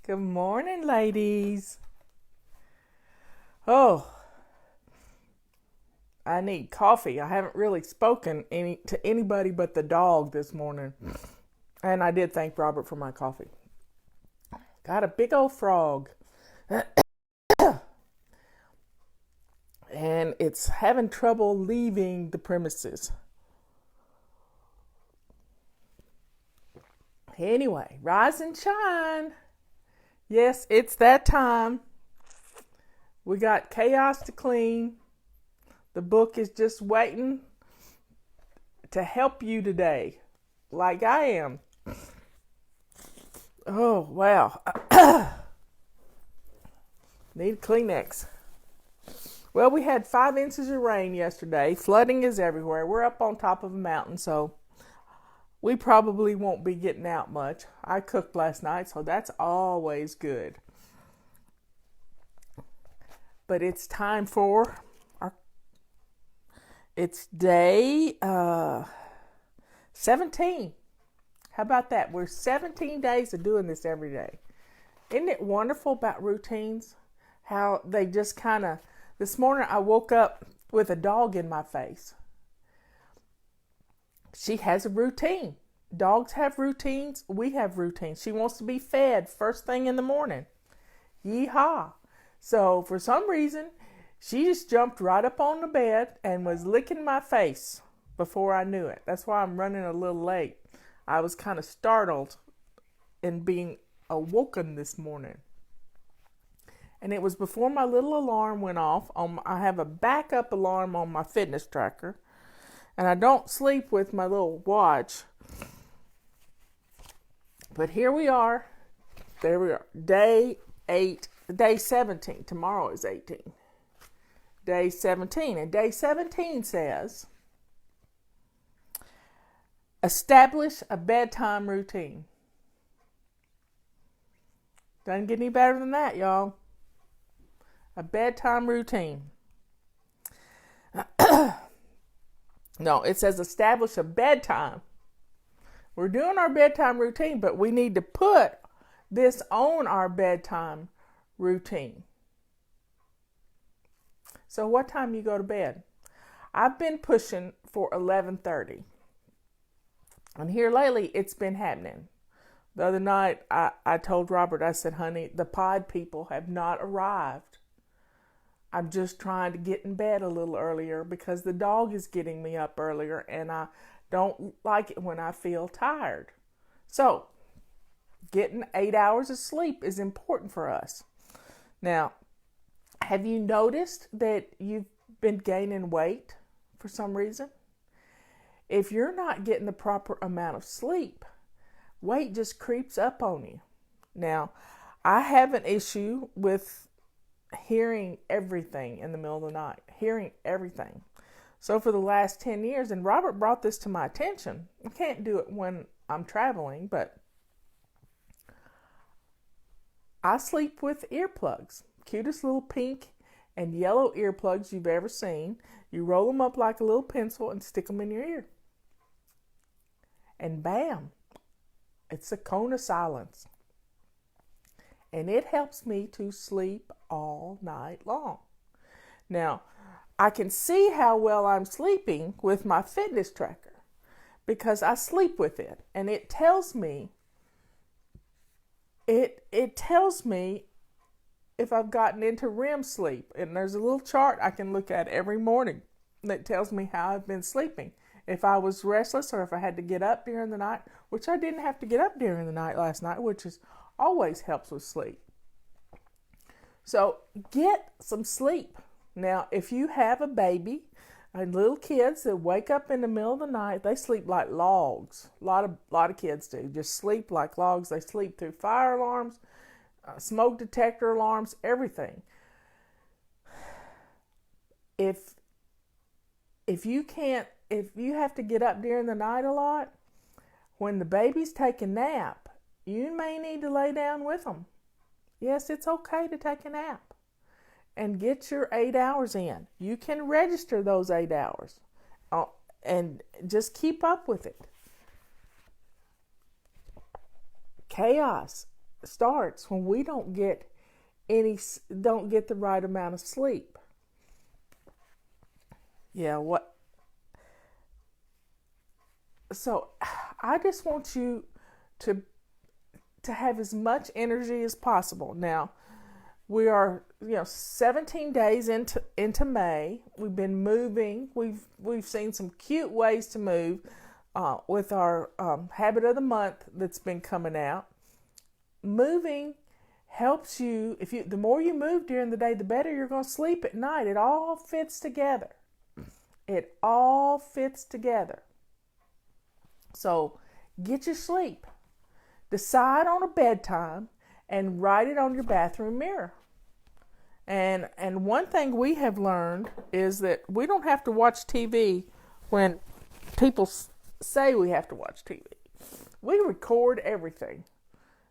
Good morning, ladies. Oh, I need coffee. I haven't really spoken to anybody but the dog this morning. And I did thank Robert for my coffee. Got a big old frog. And it's having trouble leaving the premises. Anyway, rise and shine. Yes, it's that time. We got chaos to clean. The book is just waiting to help you today, like I am. Oh, wow. Need a Kleenex. Well, we had 5 inches of rain yesterday. Flooding is everywhere. We're up on top of a mountain, so we probably won't be getting out much. I cooked last night, so that's always good. But it's time for it's day 17. How about that? We're 17 days of doing this every day. Isn't it wonderful about routines? How they just kind of... This morning I woke up with a dog in my face. She has a routine. Dogs have routines. We have routines. She wants to be fed first thing in the morning. Yeehaw. So for some reason, she just jumped right up on the bed and was licking my face before I knew it. That's why I'm running a little late. I was kind of startled in being awoken this morning. And it was before my little alarm went off. I have a backup alarm on my fitness tracker. And I don't sleep with my little watch. But here we are. There we are. Day 17. Tomorrow is 18. Day 17. And day 17 says, establish a bedtime routine. Doesn't get any better than that, y'all. A bedtime routine. No, it says establish a bedtime. We're doing our bedtime routine, but we need to put this on our bedtime routine. So what time you go to bed? I've been pushing for 11:30. And here lately, it's been happening. The other night, I told Robert, I said, honey, the pod people have not arrived. I'm just trying to get in bed a little earlier because the dog is getting me up earlier and I don't like it when I feel tired. So, getting 8 hours of sleep is important for us. Now, have you noticed that you've been gaining weight for some reason? If you're not getting the proper amount of sleep, weight just creeps up on you. Now, I have an issue with hearing everything in the middle of the night. Hearing everything. So for the last 10 years, and Robert brought this to my attention. I can't do it when I'm traveling, but I sleep with earplugs. Cutest little pink and yellow earplugs you've ever seen. You roll them up like a little pencil and stick them in your ear. And bam, it's a cone of silence. And it helps me to sleep all night long. Now, I can see how well I'm sleeping with my fitness tracker because I sleep with it. And it tells me, it tells me if I've gotten into REM sleep. And there's a little chart I can look at every morning that tells me how I've been sleeping. If I was restless or if I had to get up during the night, which I didn't have to get up during the night last night, which is always helps with sleep. So get some sleep. Now, if you have a baby and little kids that wake up in the middle of the night, they sleep like logs. A lot of kids do. Just sleep like logs. They sleep through fire alarms, smoke detector alarms, everything. If you have to get up during the night a lot, when the baby's taking a nap, you may need to lay down with them. Yes, it's okay to take a nap and get your 8 hours in. You can register those 8 hours and just keep up with it. Chaos starts when we don't get the right amount of sleep. Yeah, what? So I just want you to have as much energy as possible. Now, we are 17 days into May. We've been moving. We've seen some cute ways to move with our habit of the month that's been coming out. Moving helps you. The more you move during the day, the better you're going to sleep at night. It all fits together. It all fits together. So get your sleep. Decide on a bedtime and write it on your bathroom mirror. And one thing we have learned is that we don't have to watch TV when people say we have to watch TV. We record everything.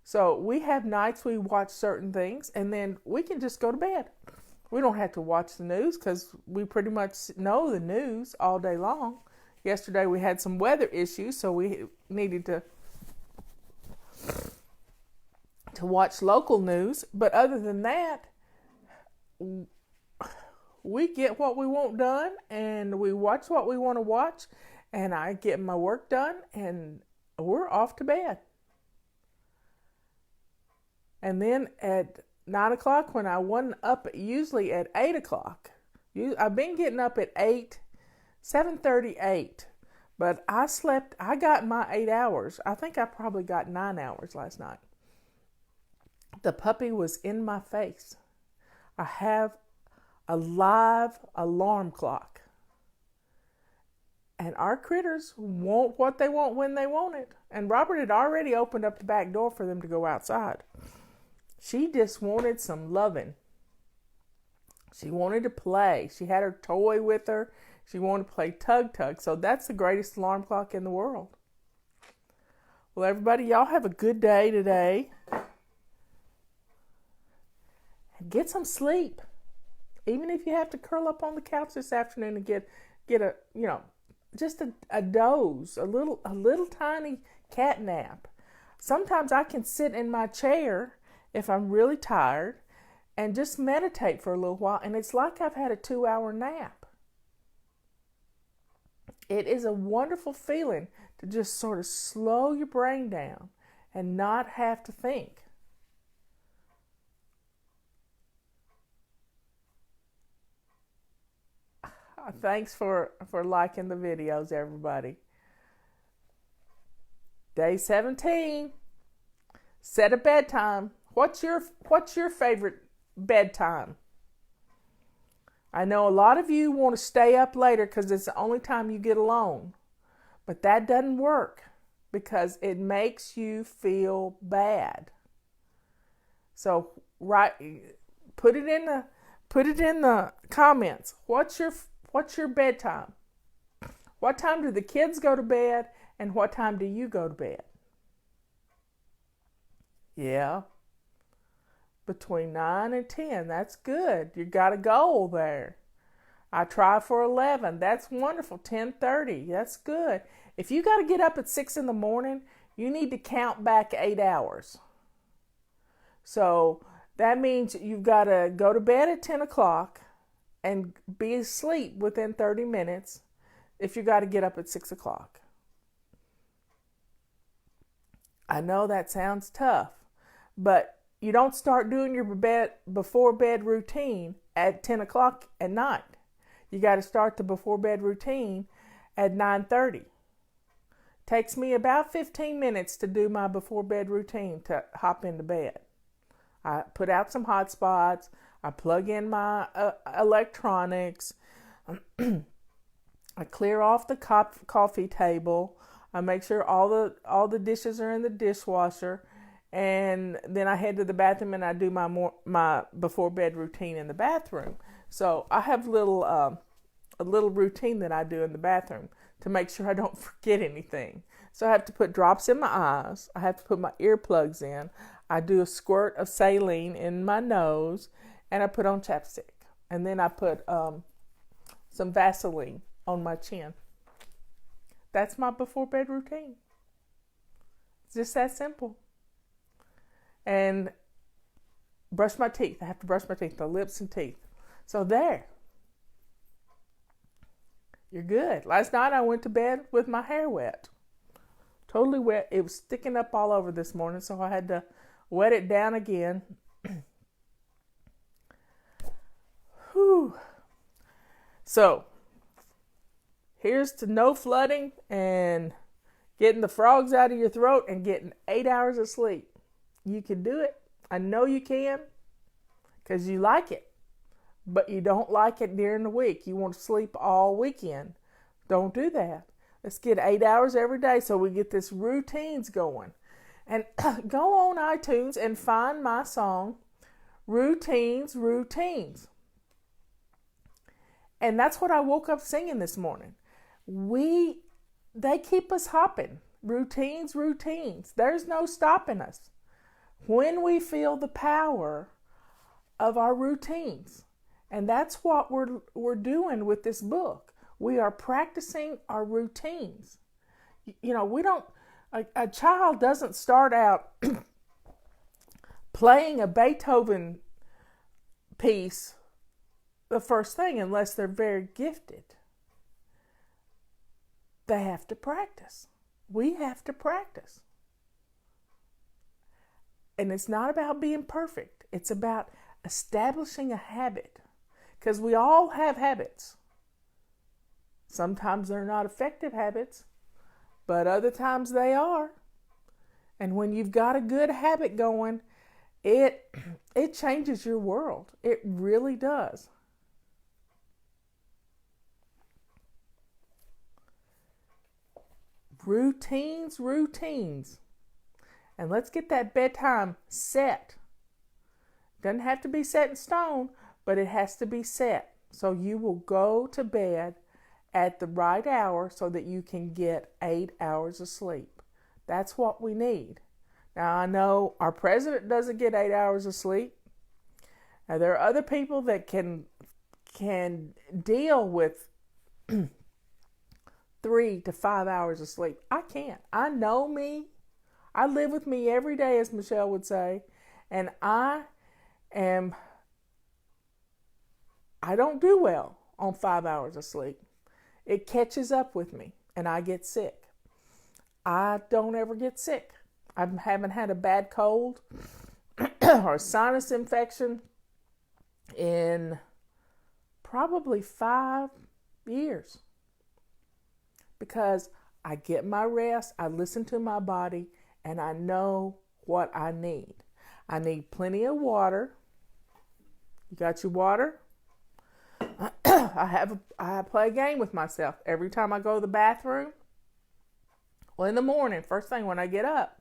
So we have nights we watch certain things, and then we can just go to bed. We don't have to watch the news because we pretty much know the news all day long. Yesterday we had some weather issues, so we needed to watch local news. But other than that, we get what we want done, and we watch what we want to watch, and I get my work done, and we're off to bed. And then at 9 o'clock, when I wasn't up usually at 8 o'clock, I've been getting up at 7:38, but I got my 8 hours. I think I probably got 9 hours last night. The puppy was in my face. I have a live alarm clock. And our critters want what they want when they want it. And Robert had already opened up the back door for them to go outside. She just wanted some loving. She wanted to play. She had her toy with her. She wanted to play tug. So that's the greatest alarm clock in the world. Well, everybody, y'all have a good day today. Get some sleep. Even if you have to curl up on the couch this afternoon and get a, just a doze, a little tiny cat nap. Sometimes I can sit in my chair if I'm really tired and just meditate for a little while, and it's like I've had a 2-hour nap. It is a wonderful feeling to just sort of slow your brain down and not have to think. Thanks for liking the videos, everybody. Day 17. Set a bedtime. What's your favorite bedtime? I know a lot of you want to stay up later because it's the only time you get alone. But that doesn't work because it makes you feel bad. So put it in the comments. What's your bedtime? What time do the kids go to bed, and what time do you go to bed? Yeah. Between 9 and 10. That's good. You got a goal there. I try for 11. That's wonderful. 10:30. That's good. If you got to get up at 6 in the morning, you need to count back 8 hours. So that means you've got to go to bed at 10 o'clock and be asleep within 30 minutes if you got to get up at 6 o'clock. I know that sounds tough, but you don't start doing your before bed routine at 10 o'clock at night. You got to start the before bed routine at 9:30. Takes me about 15 minutes to do my before bed routine to hop into bed. I put out some hot spots. I plug in my electronics. I clear off the coffee table. I make sure all the dishes are in the dishwasher, and then I head to the bathroom and I do my before bed routine in the bathroom. So I have a little routine that I do in the bathroom to make sure I don't forget anything. So I have to put drops in my eyes. I have to put my earplugs in. I do a squirt of saline in my nose, and I put on chapstick. And then I put some Vaseline on my chin. That's my before bed routine. It's just that simple. and brush my teeth. I have to brush my teeth, the lips and teeth. So there. You're good. Last night I went to bed with my hair wet. Totally wet. It was sticking up all over this morning, so I had to wet it down again. Whew. So, here's to no flooding and getting the frogs out of your throat and getting 8 hours of sleep. You can do it. I know you can, because you like it. But you don't like it during the week. You want to sleep all weekend. Don't do that. Let's get 8 hours every day so we get this routines going. And go on iTunes and find my song, Routines, Routines. And that's what I woke up singing this morning. They keep us hopping. Routines, routines. There's no stopping us. When we feel the power of our routines. And that's what we're doing with this book. We are practicing our routines. You know, a child doesn't start out playing a Beethoven piece the first thing unless they're very gifted. They have to practice. We have to practice. And it's not about being perfect. It's about establishing a habit. Because we all have habits. Sometimes they're not effective habits, but other times they are. And when you've got a good habit going, it changes your world. It really does. Routines, routines. And let's get that bedtime set. Doesn't have to be set in stone, but it has to be set. So you will go to bed at the right hour so that you can get 8 hours of sleep. That's what we need. Now, I know our president doesn't get 8 hours of sleep. Now, there are other people that can deal with 3 to 5 hours of sleep. I can't. I know me. I live with me every day, as Michelle would say. And I don't do well on 5 hours of sleep. It catches up with me and I get sick. I don't ever get sick. I haven't had a bad cold or a sinus infection in probably 5 years. Because I get my rest, I listen to my body, and I know what I need. I need plenty of water. You got your water? I play a game with myself every time I go to the bathroom. Well, in the morning, first thing when I get up,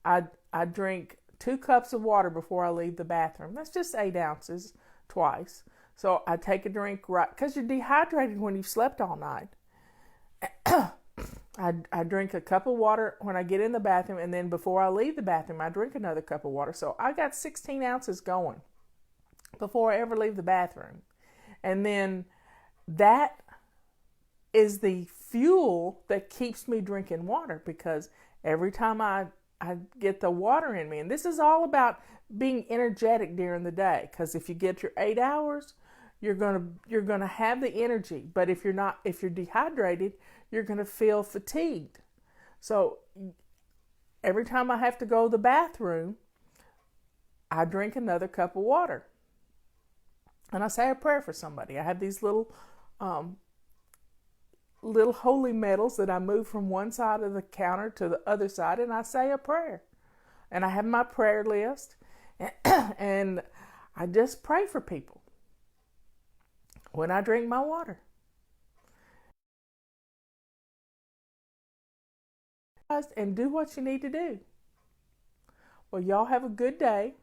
I drink 2 cups of water before I leave the bathroom. That's just 8 ounces twice. So I take a drink right, because you're dehydrated when you've slept all night. I drink a cup of water when I get in the bathroom, and then before I leave the bathroom, I drink another cup of water. So I got 16 ounces going before I ever leave the bathroom. And then that is the fuel that keeps me drinking water, because every time I get the water in me, and this is all about being energetic during the day, because if you get your 8 hours, you're gonna have the energy. But if you're dehydrated, you're gonna feel fatigued. So every time I have to go to the bathroom, I drink another cup of water. And I say a prayer for somebody. I have these little holy medals that I move from one side of the counter to the other side, and I say a prayer. And I have my prayer list, and I just pray for people when I drink my water. And do what you need to do. Well, y'all have a good day.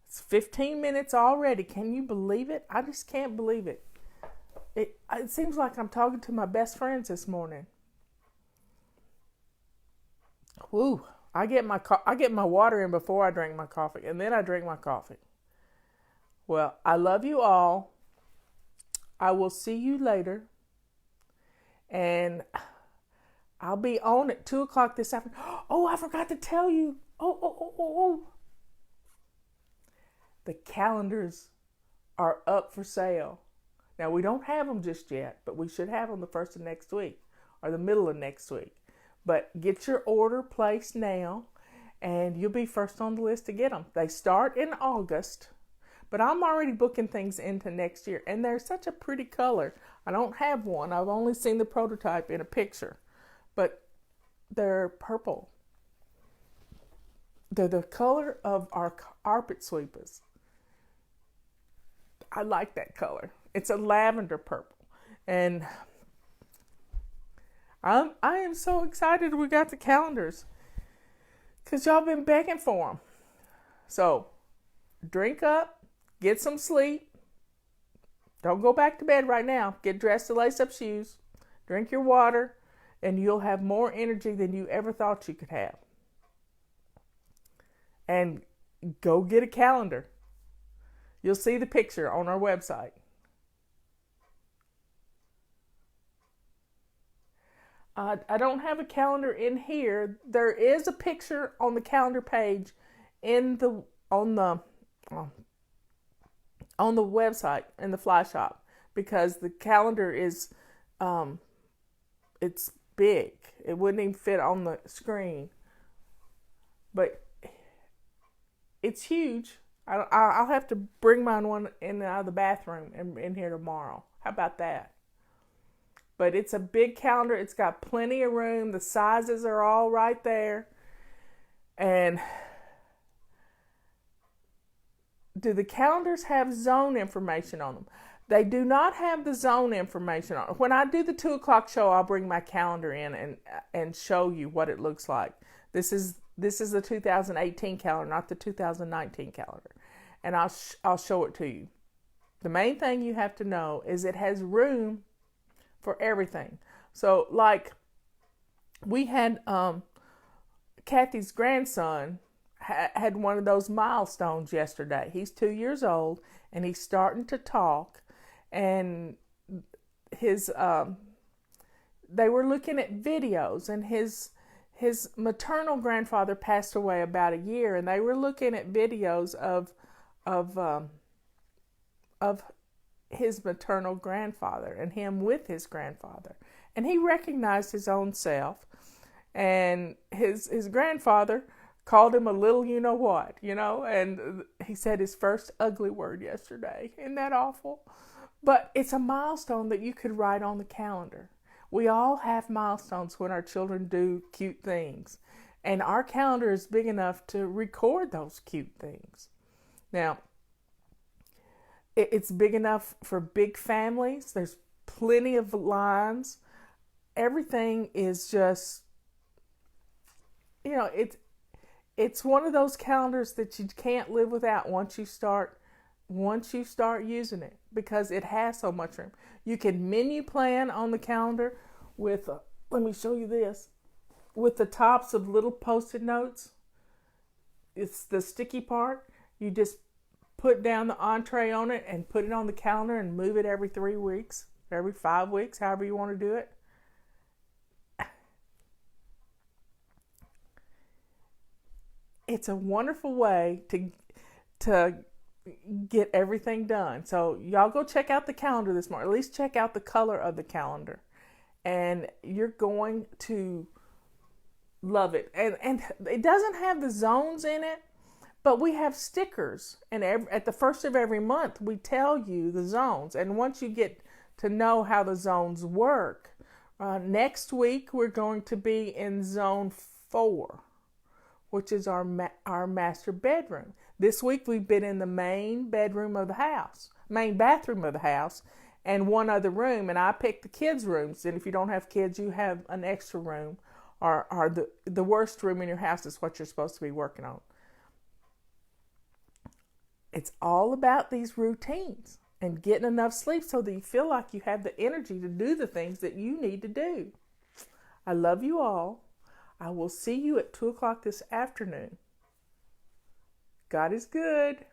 It's 15 minutes already. Can you believe it? I just can't believe it. It seems like I'm talking to my best friends this morning. Woo! I get my water in before I drink my coffee, and then I drink my coffee. Well, I love you all. I will see you later. And I'll be on at 2 o'clock this afternoon. Oh, I forgot to tell you. Oh. The calendars are up for sale. Now, we don't have them just yet, but we should have them the first of next week or the middle of next week. But get your order placed now, and you'll be first on the list to get them. They start in August, but I'm already booking things into next year, and they're such a pretty color. I don't have one. I've only seen the prototype in a picture, but they're purple. They're the color of our carpet sweepers. I like that color. It's a lavender purple, and I am so excited we got the calendars because y'all been begging for them. So drink up, get some sleep. Don't go back to bed right now. Get dressed to lace up shoes, drink your water, and you'll have more energy than you ever thought you could have. And go get a calendar. You'll see the picture on our website. I don't have a calendar in here. There is a picture on the calendar page on the website in the fly shop, because the calendar is it's big. It wouldn't even fit on the screen, but it's huge. I'll have to bring mine one in out of the bathroom and in here tomorrow. How about that? But it's a big calendar. It's got plenty of room. The sizes are all right there. And do the calendars have zone information on them? They do not have the zone information on them. When I do the 2 o'clock show, I'll bring my calendar in and show you what it looks like. This is the 2018 calendar, not the 2019 calendar. And I'll show it to you. The main thing you have to know is it has room for everything. So, like, we had Kathy's grandson had one of those milestones yesterday. He's 2 years old, and he's starting to talk. And his they were looking at videos, and his maternal grandfather passed away about a year, and they were looking at videos of his maternal grandfather and him with his grandfather. And he recognized his own self, and his grandfather called him a little you-know-what, and he said his first ugly word yesterday. Isn't that awful? But it's a milestone that you could write on the calendar. We all have milestones when our children do cute things, and our calendar is big enough to record those cute things. Now, it's big enough for big families. There's plenty of lines. Everything is just, it's one of those calendars that you can't live without once you start using it, because it has so much room. You can menu plan on the calendar with, let me show you this, with the tops of little Post-it notes. It's the sticky part. You just put down the entree on it and put it on the calendar and move it every 3 weeks, every 5 weeks, however you want to do it. It's a wonderful way to get everything done. So y'all go check out the calendar this morning. At least check out the color of the calendar, and you're going to love it. And it doesn't have the zones in it, but we have stickers, and at the first of every month, we tell you the zones. And once you get to know how the zones work, next week we're going to be in zone 4, which is our master bedroom. This week we've been in the main bathroom of the house, and one other room. And I picked the kids' rooms. And if you don't have kids, you have an extra room, or the worst room in your house is what you're supposed to be working on. It's all about these routines and getting enough sleep so that you feel like you have the energy to do the things that you need to do. I love you all. I will see you at 2 o'clock this afternoon. God is good.